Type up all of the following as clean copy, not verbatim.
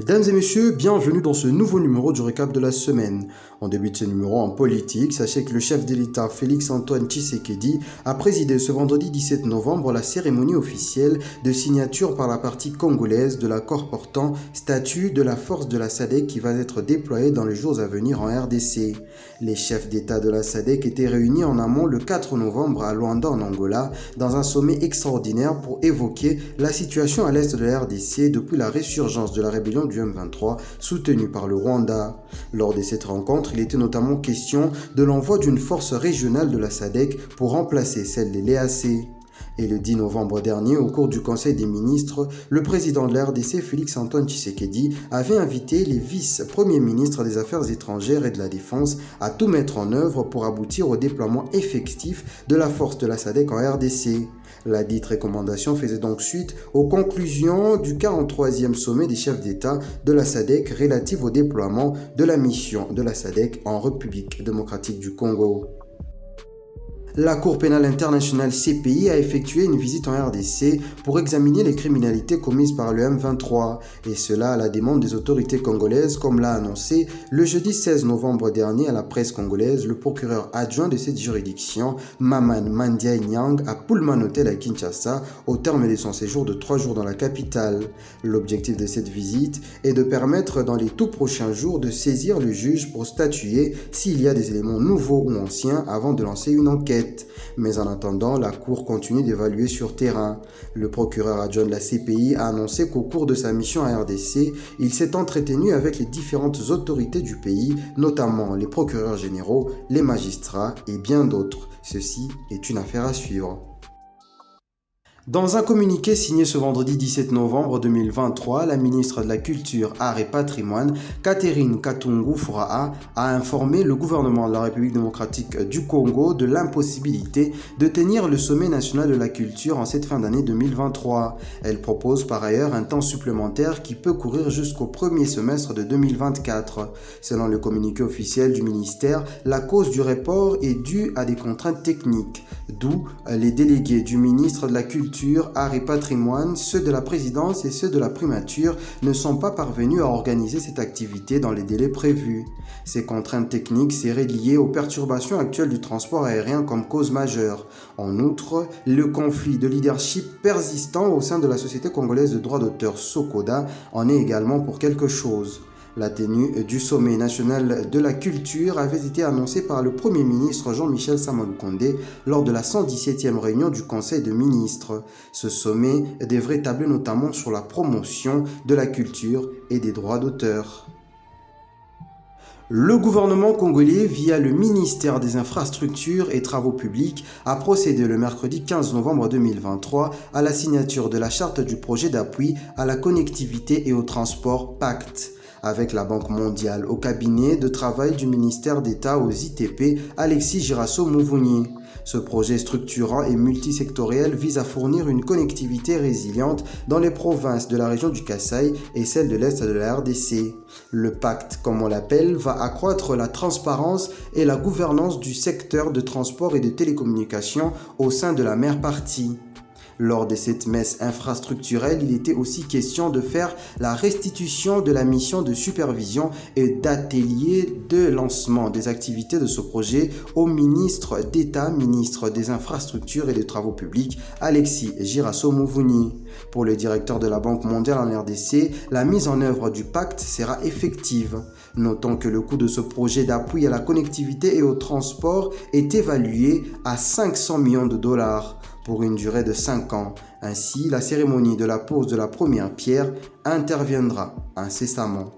Mesdames et messieurs, bienvenue dans ce nouveau numéro du récap de la semaine. On débute ce numéro en politique. Sachez que le chef de l'État, Félix-Antoine Tshisekedi, a présidé ce vendredi 17 novembre la cérémonie officielle de signature par la partie congolaise de l'accord portant statut de la force de la SADC qui va être déployée dans les jours à venir en RDC. Les chefs d'État de la SADC étaient réunis en amont le 4 novembre à Luanda en Angola dans un sommet extraordinaire pour évoquer la situation à l'est de la RDC depuis la résurgence de la rébellion du M23 soutenue par le Rwanda. Lors de cette rencontre, il était notamment question de l'envoi d'une force régionale de la SADC pour remplacer celle de l'EAC. Et le 10 novembre dernier, au cours du Conseil des ministres, le président de la RDC, Félix-Antoine Tshisekedi, avait invité les vice-premiers ministres des Affaires étrangères et de la Défense à tout mettre en œuvre pour aboutir au déploiement effectif de la force de la SADC en RDC. La dite recommandation faisait donc suite aux conclusions du 43e sommet des chefs d'État de la SADC relative au déploiement de la mission de la SADC en République démocratique du Congo. La Cour pénale internationale CPI a effectué une visite en RDC pour examiner les criminalités commises par le M23, et cela à la demande des autorités congolaises, comme l'a annoncé le jeudi 16 novembre dernier à la presse congolaise le procureur adjoint de cette juridiction, Maman Mandiaye Nyang, à Pullman Hotel à Kinshasa, au terme de son séjour de 3 jours dans la capitale. L'objectif de cette visite est de permettre dans les tout prochains jours de saisir le juge pour statuer s'il y a des éléments nouveaux ou anciens avant de lancer une enquête. Mais en attendant, la Cour continue d'évaluer sur terrain. Le procureur adjoint de la CPI a annoncé qu'au cours de sa mission à RDC, il s'est entretenu avec les différentes autorités du pays, notamment les procureurs généraux, les magistrats et bien d'autres. Ceci est une affaire à suivre. Dans un communiqué signé ce vendredi 17 novembre 2023, la ministre de la Culture, Arts et Patrimoine, Catherine Katungu Furaha, a informé le gouvernement de la République démocratique du Congo de l'impossibilité de tenir le sommet national de la culture en cette fin d'année 2023. Elle propose par ailleurs un temps supplémentaire qui peut courir jusqu'au premier semestre de 2024. Selon le communiqué officiel du ministère, la cause du report est due à des contraintes techniques, d'où les délégués du ministre de la Culture, Arts et Patrimoine, ceux de la présidence et ceux de la primature ne sont pas parvenus à organiser cette activité dans les délais prévus. Ces contraintes techniques seraient liées aux perturbations actuelles du transport aérien comme cause majeure. En outre, le conflit de leadership persistant au sein de la Société congolaise de droits d'auteur SOCODA en est également pour quelque chose. La tenue du sommet national de la culture avait été annoncée par le Premier ministre Jean-Michel Sama-Lukonde lors de la 117e réunion du Conseil des ministres. Ce sommet devrait tabler notamment sur la promotion de la culture et des droits d'auteur. Le gouvernement congolais, via le ministère des Infrastructures et Travaux publics, a procédé le mercredi 15 novembre 2023 à la signature de la charte du projet d'appui à la connectivité et au transport PACT. Avec la Banque mondiale au cabinet de travail du ministère d'État aux ITP, Alexis Girasso-Mouvunyi. Ce projet structurant et multisectoriel vise à fournir une connectivité résiliente dans les provinces de la région du Kasaï et celle de l'Est de la RDC. Le pacte, comme on l'appelle, va accroître la transparence et la gouvernance du secteur de transport et de télécommunications au sein de la mère partie. Lors de cette messe infrastructurelle, il était aussi question de faire la restitution de la mission de supervision et d'atelier de lancement des activités de ce projet au ministre d'État, ministre des Infrastructures et des Travaux publics, Alexis Girasso-Mouvunyi. Pour le directeur de la Banque mondiale en RDC, la mise en œuvre du pacte sera effective. Notons que le coût de ce projet d'appui à la connectivité et au transport est évalué à 500 millions de dollars. Pour une durée de 5 ans. Ainsi, la cérémonie de la pose de la première pierre interviendra incessamment.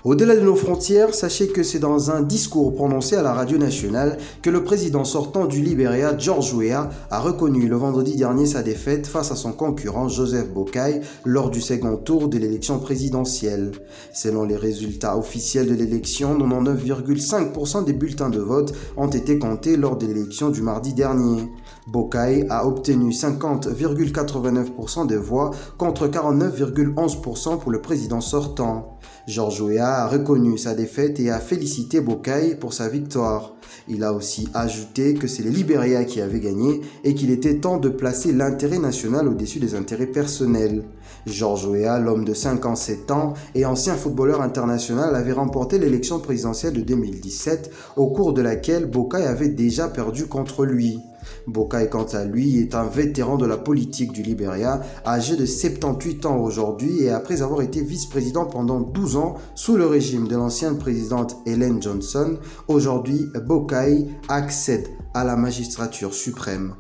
Au-delà de nos frontières, sachez que c'est dans un discours prononcé à la radio nationale que le président sortant du Libéria, George Weah, a reconnu le vendredi dernier sa défaite face à son concurrent Joseph Boakai lors du second tour de l'élection présidentielle. Selon les résultats officiels de l'élection, 99,5% des bulletins de vote ont été comptés lors de l'élection du mardi dernier. Boakai a obtenu 50,89% des voix contre 49,11% pour le président sortant. George Weah Libéria a reconnu sa défaite et a félicité Boakai pour sa victoire. Il a aussi ajouté que c'est le Libéria qui avait gagné et qu'il était temps de placer l'intérêt national au-dessus des intérêts personnels. George Weah, l'homme de 57 ans et ancien footballeur international, avait remporté l'élection présidentielle de 2017 au cours de laquelle Boakai avait déjà perdu contre lui. Boakai, quant à lui, est un vétéran de la politique du Libéria, âgé de 78 ans aujourd'hui et après avoir été vice-président pendant 12 ans sous le régime de l'ancienne présidente Ellen Johnson, aujourd'hui Boakai accède à la magistrature suprême.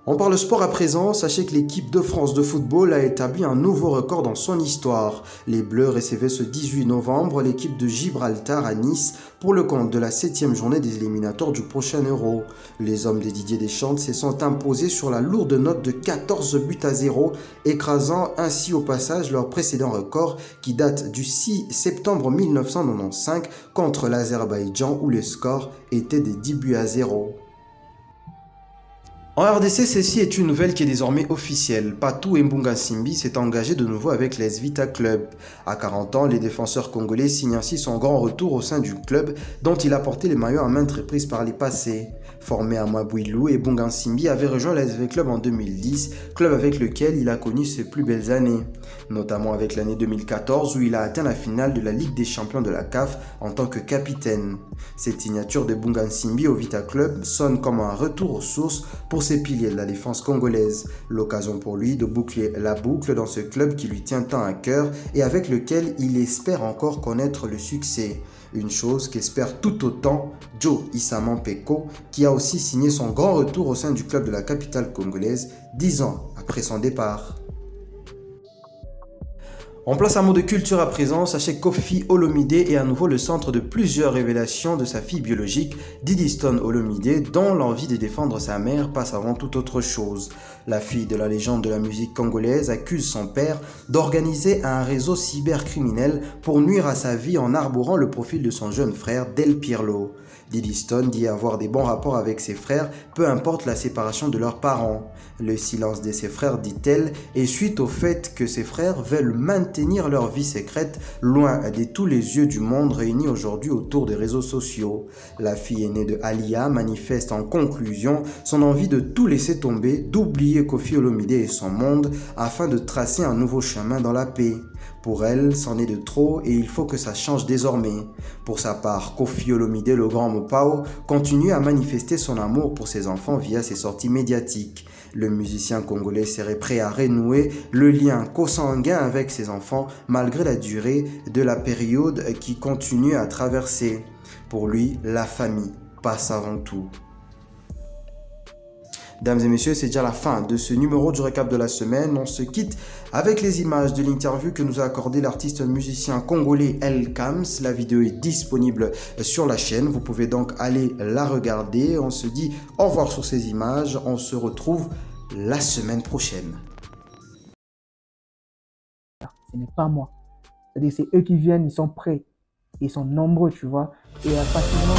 On parle sport à présent, sachez que l'équipe de France de football a établi un nouveau record dans son histoire. Les Bleus recevaient ce 18 novembre l'équipe de Gibraltar à Nice pour le compte de la 7e journée des éliminatoires du prochain Euro. Les hommes de Didier Deschamps se sont imposés sur la lourde note de 14 buts à 0, écrasant ainsi au passage leur précédent record qui date du 6 septembre 1995 contre l'Azerbaïdjan où le score était de 10 buts à 0. En RDC, ceci est une nouvelle qui est désormais officielle. Patou Mbunga Simbi s'est engagé de nouveau avec l'AS Vita Club. À 40 ans, les défenseurs congolais signent ainsi son grand retour au sein du club dont il a porté les maillots à maintes reprises par les passés. Formé à Mabouilou, Mbunga Simbi avait rejoint l'AS Vita Club en 2010, club avec lequel il a connu ses plus belles années, notamment avec l'année 2014 où il a atteint la finale de la Ligue des Champions de la CAF en tant que capitaine. Cette signature de Mbunga Simbi au Vita Club sonne comme un retour aux sources pour ses piliers de la défense congolaise. L'occasion pour lui de boucler la boucle dans ce club qui lui tient tant à cœur et avec lequel il espère encore connaître le succès. Une chose qu'espère tout autant Joe Issaman Peko, qui a aussi signé son grand retour au sein du club de la capitale congolaise 10 ans après son départ. On place un mot de culture à présent, sachez que Koffi Olomide est à nouveau le centre de plusieurs révélations de sa fille biologique, Didiston Olomide, dont l'envie de défendre sa mère passe avant toute autre chose. La fille de la légende de la musique congolaise accuse son père d'organiser un réseau cybercriminel pour nuire à sa vie en arborant le profil de son jeune frère Del Pirlo. Didiston dit avoir des bons rapports avec ses frères, peu importe la séparation de leurs parents. Le silence de ses frères, dit-elle, est suite au fait que ses frères veulent maintenir leur vie secrète loin de tous les yeux du monde réunis aujourd'hui autour des réseaux sociaux. La fille aînée de Alia manifeste en conclusion son envie de tout laisser tomber, d'oublier Koffi Olomide et son monde afin de tracer un nouveau chemin dans la paix. Pour elle, c'en est de trop et il faut que ça change désormais. Pour sa part, Koffi Olomide, le grand Mopao, continue à manifester son amour pour ses enfants via ses sorties médiatiques. Le musicien congolais serait prêt à renouer le lien consanguin avec ses enfants malgré la durée de la période qui continue à traverser. Pour lui, la famille passe avant tout. Mesdames et messieurs, c'est déjà la fin de ce numéro du récap de la semaine. On se quitte avec les images de l'interview que nous a accordé l'artiste musicien congolais El Kams. La vidéo est disponible sur la chaîne. Vous pouvez donc aller la regarder. On se dit au revoir sur ces images. On se retrouve la semaine prochaine. Ce n'est pas moi. C'est-à-dire c'est eux qui viennent, ils sont prêts. Ils sont nombreux, tu vois. Et facilement...